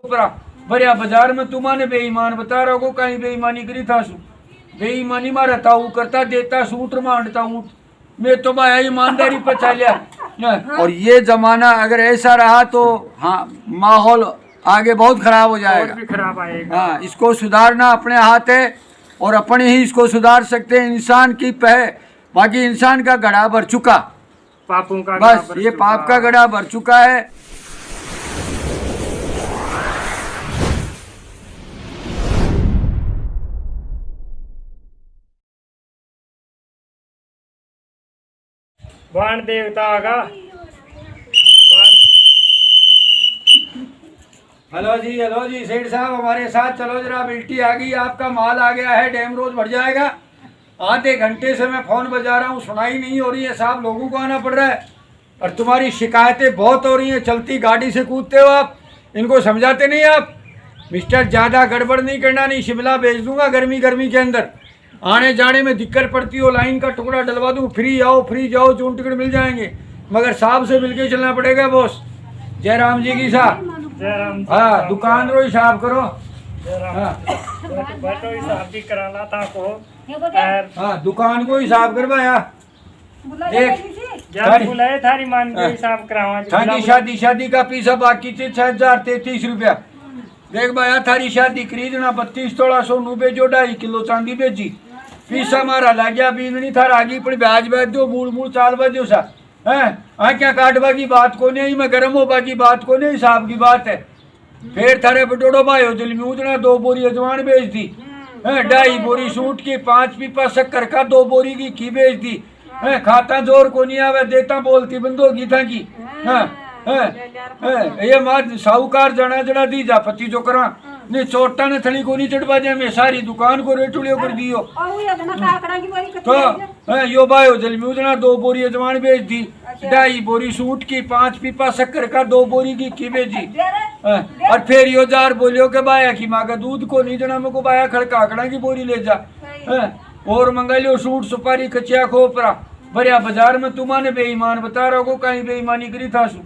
भरिया बाजार में तुम्हारे बेईमान बता रहा हो कहीं बेईमानी करी था सू बेईमानी में रहता हूँ करता देता सूट मांडता हूँ मैं तो भाई ईमानदारी पर चलिया। और ये जमाना अगर ऐसा रहा तो हाँ माहौल आगे बहुत खराब हो जाएगा, भी खराब आएगा। हाँ इसको सुधारना अपने हाथ है और अपने ही इसको सुधार सकते हैं। इंसान की बाकी इंसान का गड़ा भर चुका, पापों का बस ये पाप का गड़ा भर चुका है। बाण देवता आगा हेलो जी सेठ साहब हमारे साथ चलो जरा, बिल्टी आ गई, आपका माल आ गया है, डैम रोज बढ़ जाएगा। आधे घंटे से मैं फोन बजा रहा हूँ, सुनाई नहीं हो रही है साहब, लोगों को आना पड़ रहा है और तुम्हारी शिकायतें बहुत हो रही हैं। चलती गाड़ी से कूदते हो आप, इनको समझाते नहीं आप। मिस्टर ज़्यादा गड़बड़ नहीं करना, नहीं शिमला भेज दूंगा गर्मी के अंदर, आने जाने में दिक्कत पड़ती हो, लाइन का टुकड़ा डलवा दूँ, फ्री आओ फ्री जाओ, चून टिकट मिल जाएंगे, मगर साहब से मिलके चलना पड़ेगा बॉस। जयराम जी की साहब, हाँ दुकान रो हिसाब करो, बैठो हिसाब भी कराना था को हाँ दुकान को हिसाब करवाया। देख बुलाए थारी मान के हिसाब करावा थारी शादी का पैसा बाकी थे 6033 रुपया। देख भाया थारी शादी खरीदना 32 तोला सोनू बेचो, 2.5 किलो चांदी बेची, पैसा मारा लग गया बीननी थार आगी पर ब्याज दो मूल चाल बजो सा है क्या काटवा की बात को नहीं, मैं गर्म होबा की बात को नहीं, हिसाब की बात है। फिर थारे पटोड़ो भाई जल में उतना 2 बोरी अजवान बेच दी, 2.5 बोरी सूट की, 5 पीपा शक्कर का, 2 बोरी की घी बेच दी, खाता जोर को नहीं आवे देता बोलती बंदो गीता की ये मात साहूकार जना जना दी जा पति जो करा ने चोटा ने थली को नहीं चढ़वा जाए, मैं सारी दुकान को रेटुलियो कर दियो। तो यो भाई जल में उतना 2 बोरी अजवान बेच दी, 2.5 बोरी सूट की, 5 पीपा शक्कर का, 2 बोरी की घी बेची। और फिर यो जार बोलियो के बाया की माँ का दूध को नहीं जना मेरे को बाया खड़काकड़ा की बोरी ले जा, और मंगा लियो सूट सुपारी कचिया खोपरा। भरिया बाजार में तुम्हारे बेईमान बता रहा हो कहीं बेईमानी करी था सू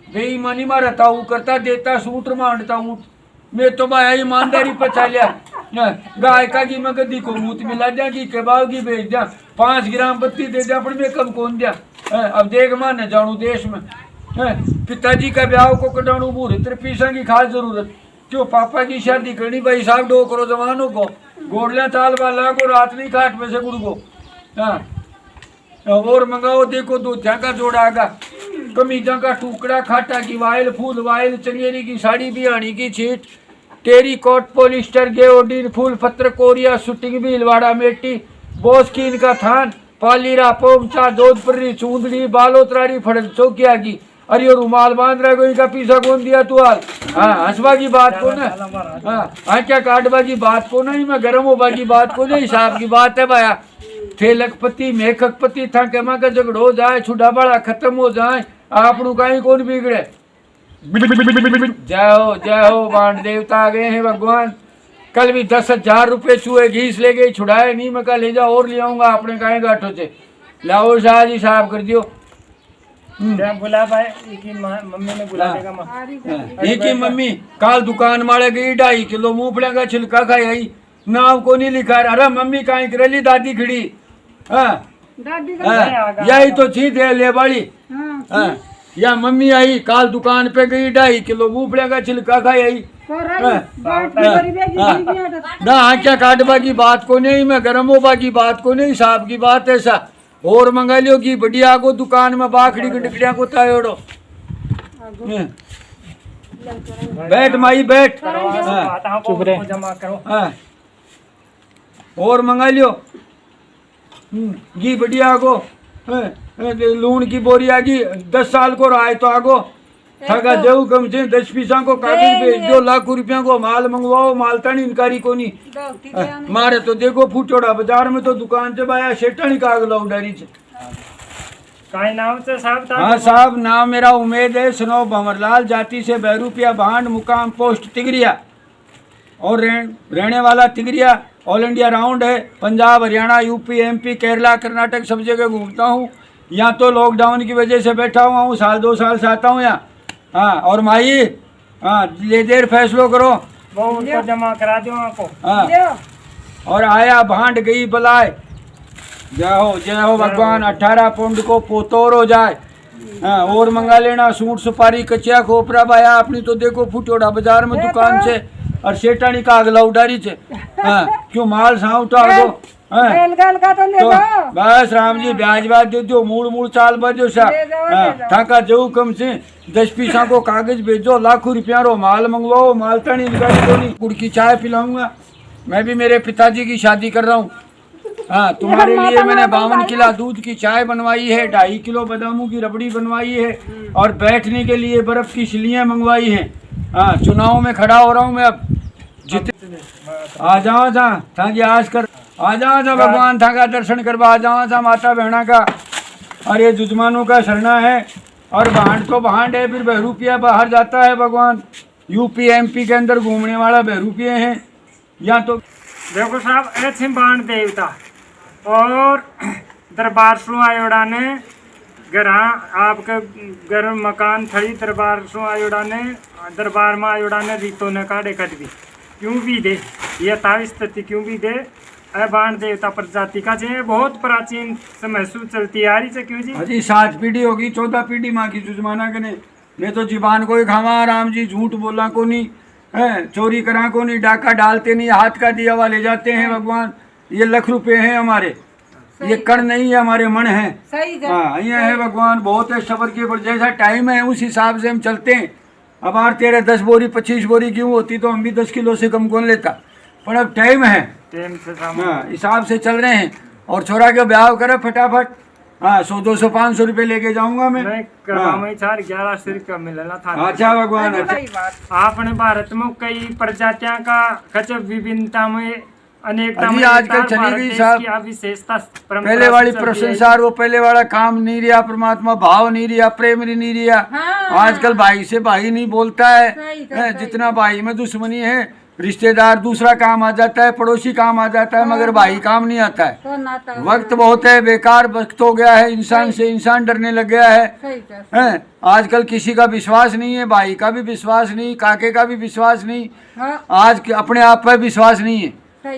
बेईमानी में रहता हूँ करता देता सूट मांडता हूँ मैं तो भाई ईमानदारी पर चलिया। गाय का की मैं गद्दी को मूत मिला दिया की कबाब की बेच दिया, 5 ग्राम बत्ती दे दिया, पर मैं कब कौन दिया। अब देख मान जानू देश में पिताजी का ब्याह को कटाणु बूढ़ पैसा की खास जरूरत क्यों, पापा की शादी करनी भाई साहब 2 करो जवानों को गोड़लिया चाल वाला को रात नहीं काट में से गुड़ को और मंगाओ देखो दूधिया का जोड़ागा, कमीजा का टुकड़ा, खाटा की वायल, फूल वायल, चंगेरी की साड़ी, बिहानी की छीट, टेरी कोट, पोलिस्टर, गेओडीन, फूल पत्र, कोरिया, शूटिंग भी, हिलवाड़ा मेटी, बोस्कीन का थान, पालीरा, पोमचा, जोधपुरी, चूंदड़ी, बालोत्रारी, फड़ चौकिया की, अरे यो रुमाल बांध रहा है, का पीसा कौन दिया तू हाल। हाँ हंसबा की बात को ना, हाँ क्या काटबा की बात को नहीं, मैं गर्म होबा की बात को नहीं, हिसाब की बात है भाया। थे लखपति मेखकपति था के माँ का झगड़ो हो जाए, छुड़ा बड़ा खत्म हो जाए, आपनू कहीं कौन बिगड़े। जय हो बाण देवता आ गए हैं भगवान। कल भी 10,000 रुपये चूहे घीस ले गई, छुड़ाए नहीं, मैं कहा ले जाओ और ले आऊंगा अपने कहीं गाठों से, लाओ शाह जी साहब कर दियो। बुला भाई मम्मी ने बुला देगा एक ही मम्मी काल दुकान मारे गई, 2.5 किलो मूंगफलियां का छिलका खाई आई, नाव को नहीं लिखा, अरे मम्मी कहीं करेली दादी खड़ी, यही तो चीज है ले बड़ी। या मम्मी आई काल दुकान पे गई, 2.5 किलो मूंगफलियां का छिलका खाई आई ना, क्या काटबा की बात को नहीं, मैं गर्म होबा की बात को नहीं, साहब की बात ऐसा। और मंगा लियो की बढ़िया को दुकान में बाखड़ी गडकड़िया को तायोड़ो, बैठ माई बैठ, चुप रहे जमा करो। और मंगा लियो घी बढ़िया को, लून की बोरी आ गई, 10 साल को रहा है तो आगो थका जाऊ कम से 10 पैसा को कागज भेज दो, लाखों रुपया को माल मंगवाओ, मालतानी इनकारी को नहीं मारे तो देखो फूटोड़ा बाजार में तो दुकान से बाया शेटानी काग लो डायरी से। नाम से साहब? हाँ साहब नाम मेरा उमेद है, स्नो भंवरलाल, जाति से बहरूपिया भांड, मुकाम पोस्ट तिगरिया, और रहने वाला तिगरिया। ऑल इंडिया राउंड है, पंजाब हरियाणा यूपी एमपी केरला कर्नाटक सब जगह घूमता हूँ। यहाँ तो लॉकडाउन की वजह से बैठा हुआ हूँ, 1-2 साल से आता हूँ यहाँ। हाँ और माई हाँ ले देर फैसलो करो। वो उनको जमा करा दो आपको। हाँ और आया भांड गई बलाए। जय हो भगवान। 18 पौंड को पोतोर हो जाए। हाँ और मंगा लेना सूट सुपारी कचिया खोपरा बाया अपनी तो देखो फुटोड़ा बाजार में दुकान से और सेठानी का अगला उडारी से। हाँ क्यों माल सा उठा दो। हाँ तो बस राम जी ब्याज बाज दे दो मूड़ चाल बजो सा। हाँ थाका जो कम से 10 पीसा को कागज भेजो लाखों रुपया रो माल मंगवाओ माल तानी गुड़ की चाय पिलाऊंगा। मैं भी मेरे पिताजी की शादी कर रहा हूँ। हाँ तुम्हारे लिए मैंने 52 किलो दूध की चाय बनवाई है, 2.5 किलो बादामों की रबड़ी बनवाई है और बैठने के लिए बर्फ की सिलियाँ मंगवाई हैं। हाँ चुनाव में खड़ा हो रहा हूँ मैं अब। जितने आ जाओ था ताकि आज कर आ जाओ था भगवान था का दर्शन करवा आ जाओ था माता बहना का। और ये जुजमानों का सरना है और भांड तो भांड है फिर बहरूपिया बाहर जाता है भगवान। यूपी MP के अंदर घूमने वाला बहरूपिया है। या तो देखो साहब ऐसे बाण देवता और दरबार सु आयोड़ा ने घर आपके घर मकान थड़ी दरबार सु आयोड़ा ने दरबार में आयोड़ा ने रीतो ने काढ़े कट भी क्यों भी दे यथावित स्थिति क्यों भी दे बाण देवता प्रजाति का जे बहुत प्राचीन समय से चलती आ रही है। क्यों जी अजी 7 पीढ़ी होगी 14 पीढ़ी माँ की जुजमाना कने। मैं तो जीवान को ही खावा राम जी झूठ बोला को नहीं है चोरी करा को नहीं डाका डालते नहीं हाथ का दिया हुआ ले जाते हैं भगवान। ये लाख रुपए हैं हमारे ये कण नहीं है हमारे मन है। हाँ यहाँ है भगवान बहुत है सबर के ऊपर जैसा टाइम है उस हिसाब से हम चलते हैं। अब आर तेरे 10 बोरी 25 बोरी क्यों होती तो हम भी 10 किलो से कम कौन लेता। पर अब टाइम है हाँ हिसाब से चल रहे हैं। और छोरा के ब्याह करे फटाफट। हाँ 100 200 500 रुपए लेके जाऊंगा मैं। 1100 रुपया मिलेगा था। अच्छा भगवान आपने भारत में कई प्रजातियां का गजब विभिन्नता में अनेकता अभी आजकल चली गई साहब विशेषता पहले वाली प्रशंसा वो पहले वाला काम नहीं रहा परमात्मा भाव नहीं रहा प्रेम नहीं रहा। आजकल भाई से भाई नहीं बोलता है जितना भाई में दुश्मनी है रिश्तेदार दूसरा काम आ जाता है पड़ोसी काम आ जाता है मगर भाई काम नहीं आता है। वक्त बहुत है बेकार वक्त हो गया है इंसान से इंसान डरने लग गया है। आजकल किसी का विश्वास नहीं है भाई का भी विश्वास नहीं काके का भी विश्वास नहीं आज अपने आप पर विश्वास नहीं है।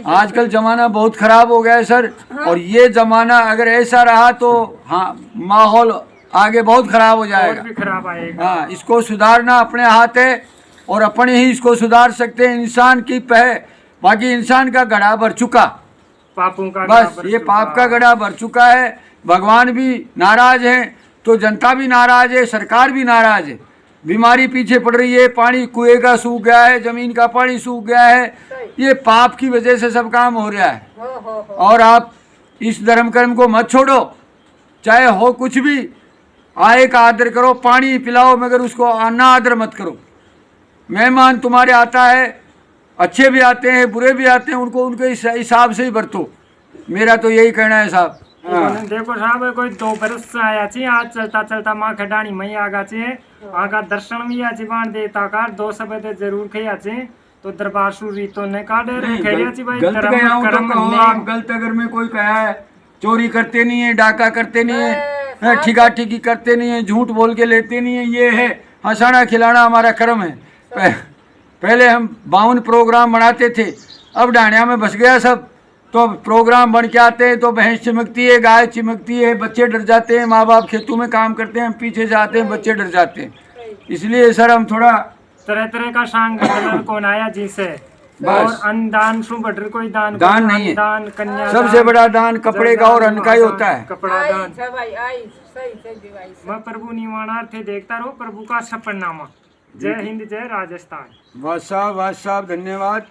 आजकल जमाना बहुत खराब हो गया है सर। और ये जमाना अगर ऐसा रहा तो हाँ माहौल आगे बहुत खराब हो जाएगा। हाँ इसको सुधारना अपने हाथ है और अपने ही इसको सुधार सकते हैं। इंसान की बाकी इंसान का गड़ा भर चुका पापों का बस ये पाप का गड़ा भर चुका है। भगवान भी नाराज है तो जनता भी नाराज है सरकार भी नाराज है। बीमारी पीछे पड़ रही है पानी कुएं का सूख गया है जमीन का पानी सूख गया है। ये पाप की वजह से सब काम हो रहा है। और आप इस धर्म कर्म को मत छोड़ो चाहे हो कुछ भी आए का आदर करो पानी पिलाओ मगर उसको ना आदर मत करो। मेहमान तुम्हारे आता है अच्छे भी आते हैं बुरे भी आते हैं उनको उनके हिसाब से ही बरतो। मेरा तो यही कहना है साहब। देखो साहब कोई 2 बरस से आया छी आज चलता चलता माँ खडानी मई आगा छे आगा दर्शन भी आ जीवान देता का 2 शब्द जरूर खया छे तो दरबार सु रीतो ने काढ़े खरिया छी भाई गलत गया हूं तो कहो आप गलत अगर मैं कोई कहा है चोरी करते नहीं है डाका करते नहीं है ठिका ठिकी करते नहीं है झूठ बोल के लेते नहीं है। ये है हंसाना खिलाना हमारा कर्म है। पहले हम 52 प्रोग्राम बनाते थे अब डांडिया में बस गया सब तो प्रोग्राम बन के आते हैं तो भैंस चिमकती है गाय चिमकती है बच्चे डर जाते हैं माँ बाप खेतों में काम करते हैं हम पीछे जाते हैं बच्चे डर जाते हैं। इसलिए सर हम थोड़ा तरह का सांग कौन आया जिसे और अन्नदान सु बढ़ कोई दान नहीं है। दान कन्या सबसे बड़ा दान कपड़े का और अन्न का ही होता है। कपड़ा दान मैं प्रभु निवाणार्थे देखता रहो प्रभु का सफरनामा। जय हिंद जय राजस्थान। वाह साहब धन्यवाद।